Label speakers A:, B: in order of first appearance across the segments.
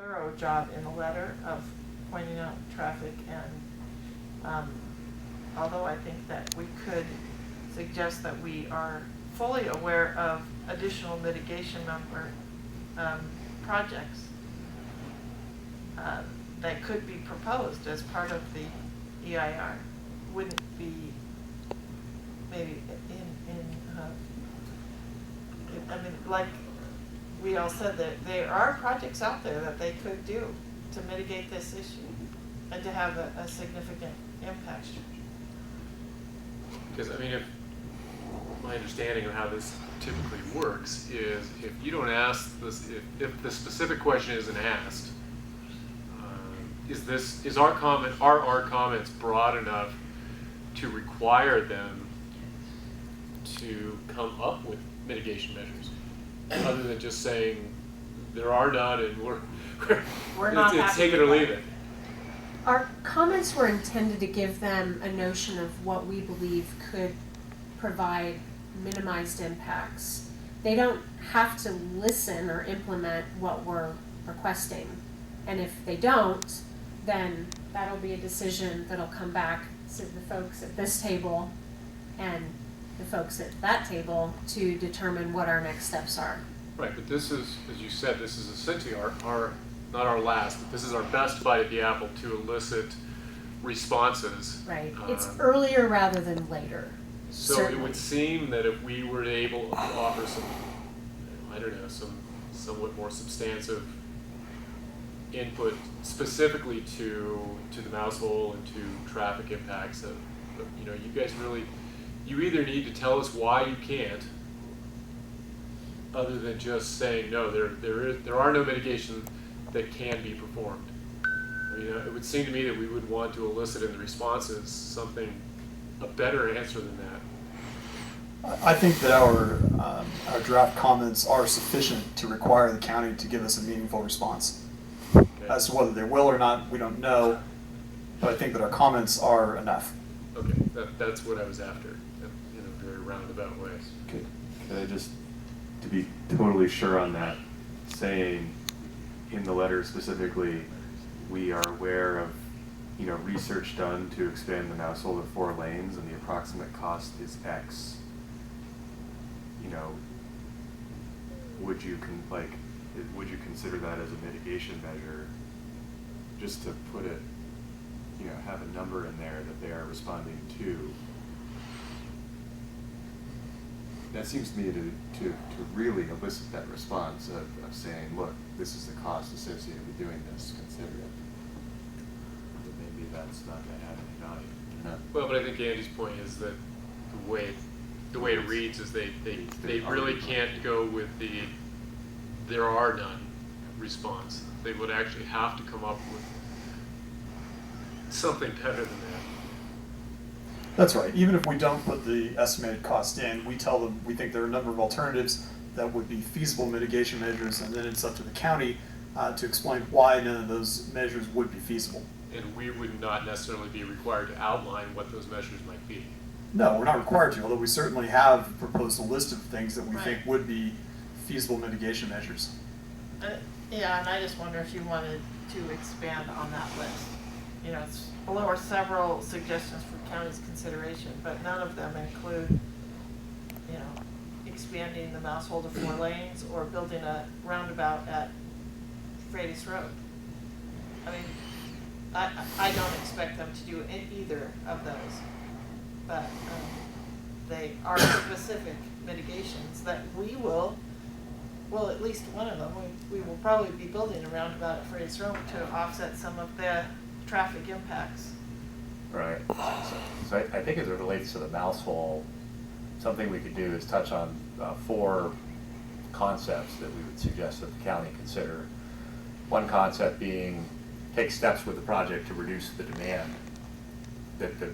A: thorough job in the letter of pointing out traffic, and although I think that we could suggest that we are fully aware of additional mitigation projects that could be proposed as part of the EIR, wouldn't be maybe I mean, like we all said, that there are projects out there that they could do to mitigate this issue and to have a significant impact.
B: Because, I mean, if my understanding of how this typically works is if you don't ask this, if the specific question isn't asked, are our comments broad enough to require them to come up with mitigation measures, other than just saying there are none and
A: we're not
B: it's take it or leave it?
C: Our comments were intended to give them a notion of what we believe could provide minimized impacts. They don't have to listen or implement what we're requesting. And if they don't, then that'll be a decision that'll come back to the folks at this table and the folks at that table to determine what our next steps are.
B: Right, but this is, as you said, this is essentially our not our last, but this is our best bite at the apple to elicit responses.
C: Right, it's earlier rather than later.
B: So
C: certainly.
B: It would seem that if we were able to offer some, I don't know, some somewhat more substantive input specifically to the mouse hole and to traffic impacts, of you know, you guys really, you either need to tell us why you can't, other than just saying no, there are no mitigation that can be performed. You know, it would seem to me that we would want to elicit in the responses a better answer than that.
D: I think that our draft comments are sufficient to require the county to give us a meaningful response.
B: Okay.
D: As to whether they will or not, we don't know, but I think that our comments are enough.
B: Okay, that's what I was after, in a very roundabout way.
E: Could I just, to be totally sure on that, saying in the letter specifically, we are aware of, you know, research done to expand the mouse hole to 4 lanes and the approximate cost is X. You know, would you consider that as a mitigation measure, just to put it, you know, have a number in there that they are responding to? That seems to me to really elicit that response of saying, look, this is the cost associated with doing this, consider it. But maybe that's not going to have any value. No.
B: Well, but I think Andy's point is that the way it reads is they really can't go with the there are none response. They would actually have to come up with something better than that.
D: That's right. Even if we don't put the estimated cost in, we tell them we think there are a number of alternatives that would be feasible mitigation measures, and then it's up to the county to explain why none of those measures would be feasible.
B: And we would not necessarily be required to outline what those measures might be.
D: No, we're not required to, although we certainly have proposed a list of things that we
A: Right.
D: think would be feasible mitigation measures.
A: Yeah, and I just wonder if you wanted to expand on that list. You know, it's below are several suggestions for county's consideration, but none of them include, you know, expanding the mouse hole to 4 lanes or building a roundabout at Freitas Road. I mean, I don't expect them to do either of those, but they are specific mitigations that we will, well, at least one of them, we will probably be building a roundabout at Freitas Road to offset some of the traffic impacts.
F: Right. So I think as it relates to the mouse hole, something we could do is touch on 4 concepts that we would suggest that the county consider. One concept being take steps with the project to reduce the demand that the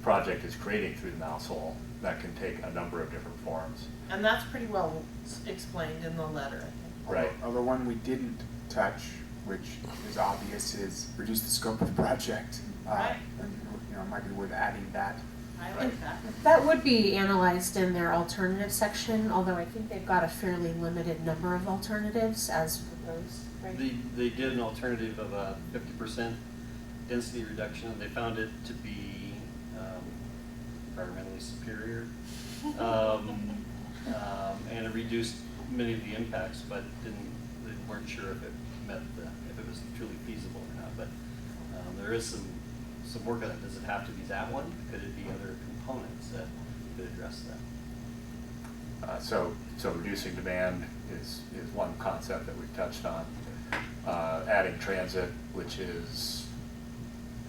F: project is creating through the mouse hole. That can take a number of different forms.
A: And that's pretty well explained in the letter, I think.
F: Right.
G: Although one we didn't touch, which is obvious, is reduce the scope of the project.
A: Right.
G: And, you know, it might be worth adding that.
A: highlight that.
C: That would be analyzed in their alternative section, although I think they've got a fairly limited number of alternatives as proposed, right?
H: They did an alternative of a 50% density reduction, and they found it to be environmentally superior. And it reduced many of the impacts, but they weren't sure if it if it was truly feasible or not. But there is some work on it. Does it have to be that one? Could it be other components that could address that?
F: So reducing demand is one concept that we've touched on. Adding transit, which is,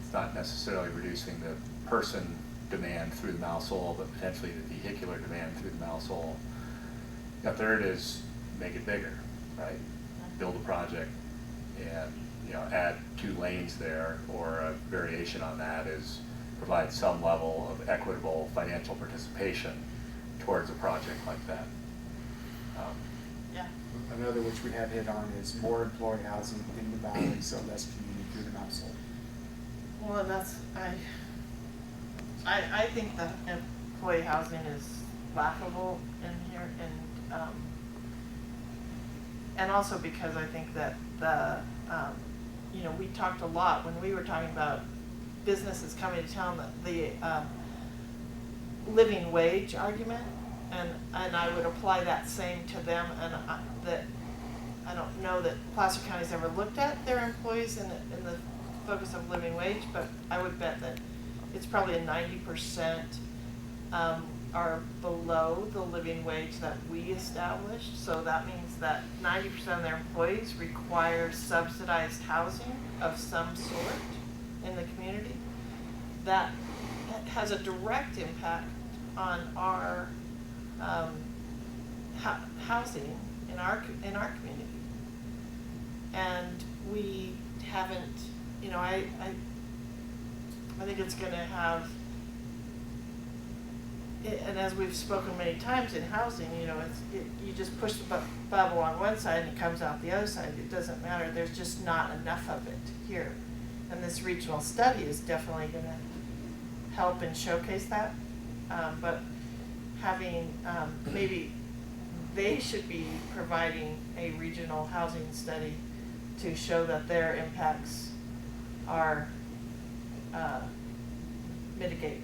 F: it's not necessarily reducing the person demand through the mouse hole, but potentially the vehicular demand through the mouse hole. A third is make it bigger, right? Build a project and add 2 lanes there, or a variation on that is provide some level of equitable financial participation towards a project like that.
A: Yeah.
G: Another which we have hit on is more employee housing in the valley, so less community through the mouse hole.
A: Well, and that's, I think that employee housing is laughable in here, and also because I think that we talked a lot when we were talking about businesses coming to town, the living wage argument, and I would apply that same to them, and I don't know that Placer County's ever looked at their employees in the focus of living wage, but I would bet that it's probably a 90% are below the living wage that we established. So that means that 90% of their employees require subsidized housing of some sort in the community. That has a direct impact on our housing in our community. And we haven't, I think it's going to have, and as we've spoken many times in housing, you just push the bubble on one side and it comes out the other side. It doesn't matter. There's just not enough of it here. And this regional study is definitely going to help and showcase that. But having, maybe they should be providing a regional housing study to show that their impacts are mitigated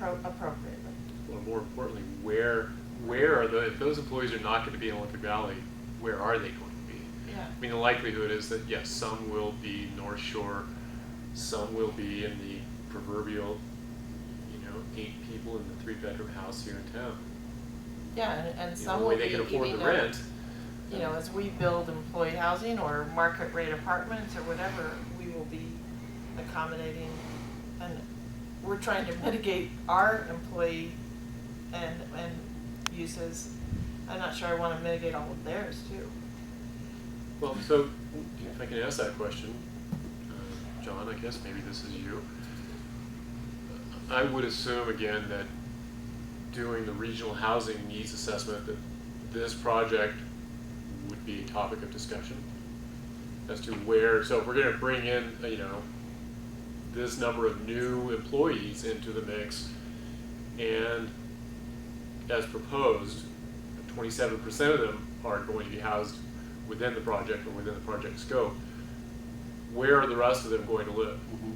A: appropriately.
B: Well, more importantly, where are if those employees are not going to be in Olympic Valley, where are they going to be?
A: Yeah.
B: I mean, the likelihood is that yes, some will be North Shore, some will be in the proverbial, 8 people in the 3-bedroom house here in town.
A: Yeah, and some
B: The
A: will
B: way
A: be
B: they can afford
A: eating
B: the rent.
A: as we build employee housing or market rate apartments or whatever, we will be accommodating, and we're trying to mitigate our employee and uses. I'm not sure I want to mitigate all of theirs too.
B: Well, so if I can ask that question, John, I guess maybe this is you. I would assume again that doing the regional housing needs assessment, that this project would be a topic of discussion as to where, so if we're going to bring in, this number of new employees into the mix, and as proposed, 27% of them are going to be housed within the project or within the project scope, where are the rest of them going to live?
H: Mm-hmm.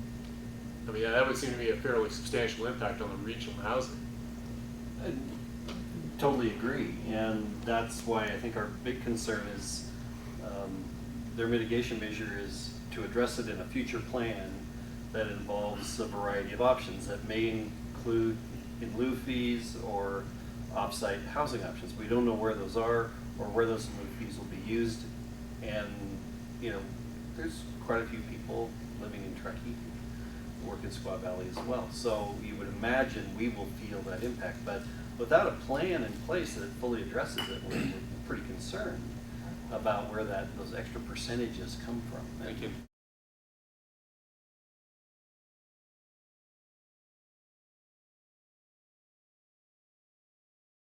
B: I mean, that would seem to be a fairly substantial impact on the regional housing.
H: I totally agree, and that's why I think our big concern is their mitigation measure is to address it in a future plan that involves a variety of options that may include in lieu fees or off-site housing options. We don't know where those are or where those in lieu fees will be used, and there's quite a few people living in Truckee who work in Squaw Valley as well. So you would imagine we will feel that impact, but without a plan in place that fully addresses it, we're pretty concerned about where those extra percentages come from.
B: Thank you.